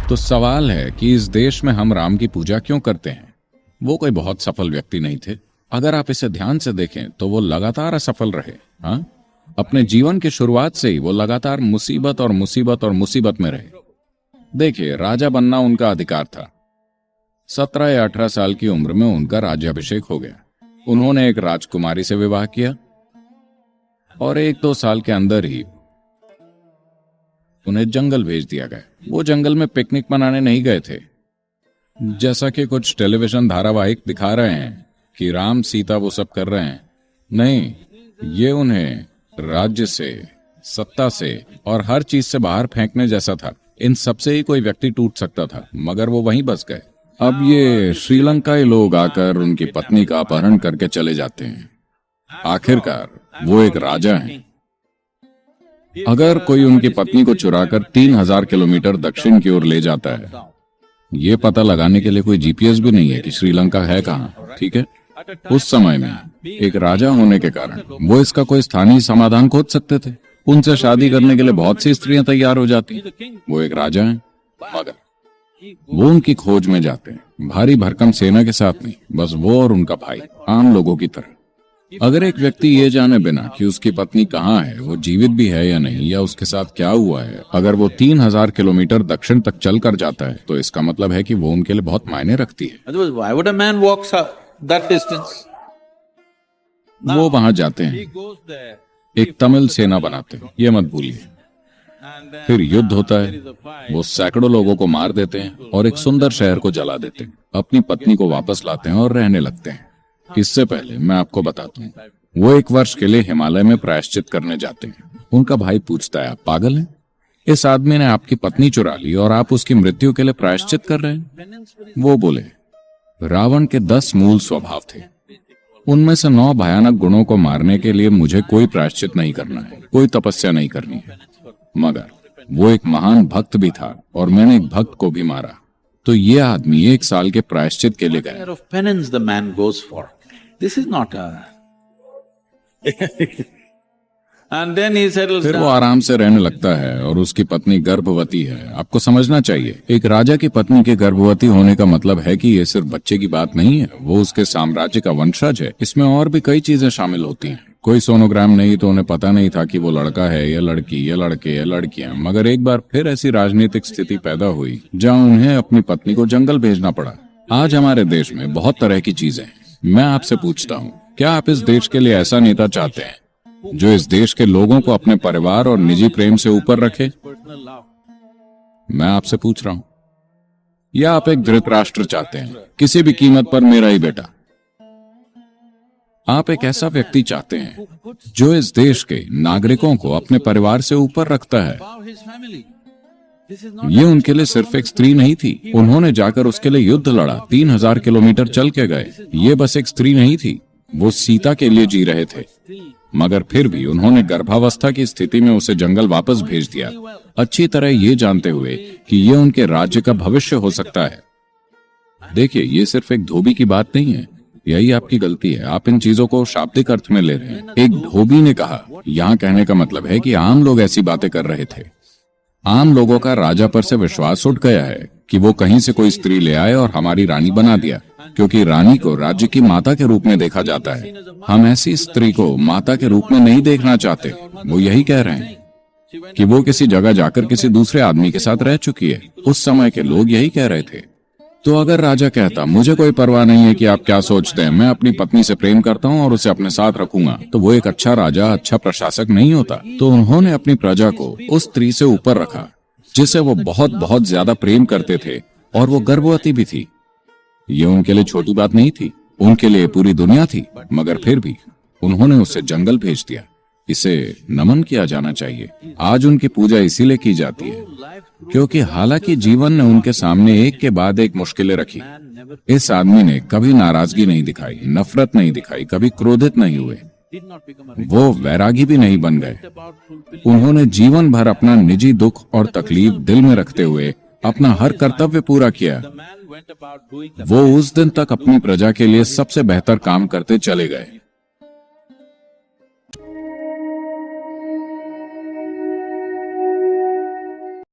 तो सवाल है कि इस देश में हम राम की पूजा क्यों करते हैं। वो कोई बहुत सफल व्यक्ति नहीं थे। अगर आप इसे ध्यान से देखें तो वो लगातार असफल रहे। हाँ, अपने जीवन की शुरुआत से ही वो लगातार मुसीबत और मुसीबत और मुसीबत में रहे। देखिए, राजा बनना उनका अधिकार था। 17 या 18 साल की उम्र में उनका राज्याभिषेक हो गया। उन्होंने एक राजकुमारी से विवाह किया और 1-2 साल के अंदर ही उन्हें जंगल भेज दिया गया। वो जंगल में पिकनिक मनाने नहीं गए थे, जैसा कि कुछ टेलीविजन धारावाहिक दिखा रहे हैं कि राम सीता वो सब कर रहे हैं। नहीं, ये उन्हें राज्य से, सत्ता से और हर चीज से बाहर फेंकने जैसा था। इन सबसे ही कोई व्यक्ति टूट सकता था, मगर वो वहीं बस गए। अब ये श्रीलंकाई लोग आकर उनकी पत्नी का अपहरण करके चले जाते हैं। आखिरकार वो एक राजा हैं। अगर कोई उनकी पत्नी को चुराकर 3000 किलोमीटर दक्षिण की ओर ले जाता है, ये पता लगाने के लिए कोई जीपीएस भी नहीं है कि श्रीलंका है कहाँ, ठीक है? उस समय में एक राजा होने के कारण वो इसका कोई स्थानीय समाधान खोज सकते थे। उनसे शादी करने के लिए बहुत सी स्त्रियां तैयार हो जाती। वो एक राजा हैं, मगर वो उनकी खोज में जाते हैं भारी भरकम सेना के साथ नहीं, बस वो और उनका भाई, आम लोगों की तरह। अगर एक व्यक्ति ये जाने बिना कि उसकी पत्नी कहाँ है, वो जीवित भी है या नहीं, या उसके साथ क्या हुआ है, अगर वो 3000 किलोमीटर दक्षिण तक चल कर जाता है, तो इसका मतलब है कि वो उनके लिए बहुत मायने रखती है। Why would a man walk that distance? वो वहां जाते हैं, एक तमिल सेना बनाते हैं, ये मत भूलिए। फिर युद्ध होता है, वो सैकड़ों लोगों को मार देते हैं और एक सुंदर शहर को जला देते हैं। अपनी पत्नी को वापस लाते हैं और रहने लगते हैं। इससे पहले मैं आपको बताता हूँ, वो 1 वर्ष के लिए हिमालय में प्रायश्चित करने जाते हैं। उनका भाई पूछता है, आप पागल हैं? इस आदमी ने आपकी पत्नी चुरा ली और आप उसकी मृत्यु के लिए प्रायश्चित कर रहे हैं? वो बोले, रावण के 10 मूल स्वभाव थे, उनमें से 9 भयानक गुणों को मारने के लिए मुझे कोई प्रायश्चित नहीं करना है, कोई तपस्या नहीं करनी है। मगर वो एक महान भक्त भी था और मैंने एक भक्त को भी मारा, तो ये आदमी 1 साल के प्रायश्चित के लिए गया। फिर वो आराम से रहने लगता है और उसकी पत्नी गर्भवती है। आपको समझना चाहिए, एक राजा की पत्नी के गर्भवती होने का मतलब है कि ये सिर्फ बच्चे की बात नहीं है, वो उसके साम्राज्य का वंशज है। इसमें और भी कई चीजें शामिल होती हैं। कोई सोनोग्राम नहीं तो उन्हें पता नहीं था कि वो लड़का है या लड़की या लड़के या लड़कियां। मगर एक बार फिर ऐसी राजनीतिक स्थिति पैदा हुई जहां उन्हें अपनी पत्नी को जंगल भेजना पड़ा। आज हमारे देश में बहुत तरह की चीजें हैं। मैं आपसे पूछता हूँ, क्या आप इस देश के लिए ऐसा नेता चाहते हैं जो इस देश के लोगों को अपने परिवार और निजी प्रेम से ऊपर रखे? मैं आपसे पूछ रहा हूँ। या आप एक धृतराष्ट्र चाहते हैं, किसी भी कीमत पर मेरा ही बेटा? आप एक ऐसा व्यक्ति चाहते हैं जो इस देश के नागरिकों को अपने परिवार से ऊपर रखता है। ये उनके लिए सिर्फ एक स्त्री नहीं थी, उन्होंने जाकर उसके लिए युद्ध लड़ा, 3000 किलोमीटर चल के गए। ये बस एक स्त्री नहीं थी, वो सीता के लिए जी रहे थे। मगर फिर भी उन्होंने गर्भावस्था की स्थिति में उसे जंगल वापस भेज दिया, अच्छी तरह ये जानते हुए कि ये उनके राज्य का भविष्य हो सकता है। देखिए, ये सिर्फ एक धोबी की बात नहीं है, यही आपकी गलती है। आप इन चीजों को शाब्दिक अर्थ में ले रहे हैं। एक धोबी ने कहा, यहाँ कहने का मतलब है कि आम लोग ऐसी बातें कर रहे थे। आम लोगों का राजा पर से विश्वास उठ गया है कि वो कहीं से कोई स्त्री ले आए और हमारी रानी बना दिया, क्योंकि रानी को राज्य की माता के रूप में देखा जाता है। हम ऐसी स्त्री को माता के रूप में नहीं देखना चाहते। वो यही कह रहे हैं कि वो किसी जगह जाकर किसी दूसरे आदमी के साथ रह चुकी है। उस समय के लोग यही कह रहे थे। तो अगर राजा कहता, मुझे कोई परवाह नहीं है कि आप क्या सोचते हैं, मैं अपनी पत्नी से प्रेम करता हूँ और उसे अपने साथ रखूंगा, तो वो एक अच्छा राजा, अच्छा प्रशासक नहीं होता। तो उन्होंने अपनी प्रजा को उस स्त्री से ऊपर रखा जिसे वो बहुत बहुत ज्यादा प्रेम करते थे, और वो गर्भवती भी थी। ये उनके लिए छोटी बात नहीं थी, उनके लिए पूरी दुनिया थी। मगर फिर भी उन्होंने उसे जंगल भेज दिया। इसे नमन किया जाना चाहिए। आज उनकी पूजा इसीलिए की जाती है क्योंकि हालांकि जीवन ने उनके सामने एक के बाद एक मुश्किलें रखी, इस आदमी ने कभी नाराजगी नहीं दिखाई, नफरत नहीं दिखाई, कभी क्रोधित नहीं हुए, वो वैरागी भी नहीं बन गए। उन्होंने जीवन भर अपना निजी दुख और तकलीफ दिल में रखते हुए अपना हर कर्तव्य पूरा किया। The man went about doing the वो उस दिन तक अपनी प्रजा के लिए सबसे बेहतर काम करते चले गए।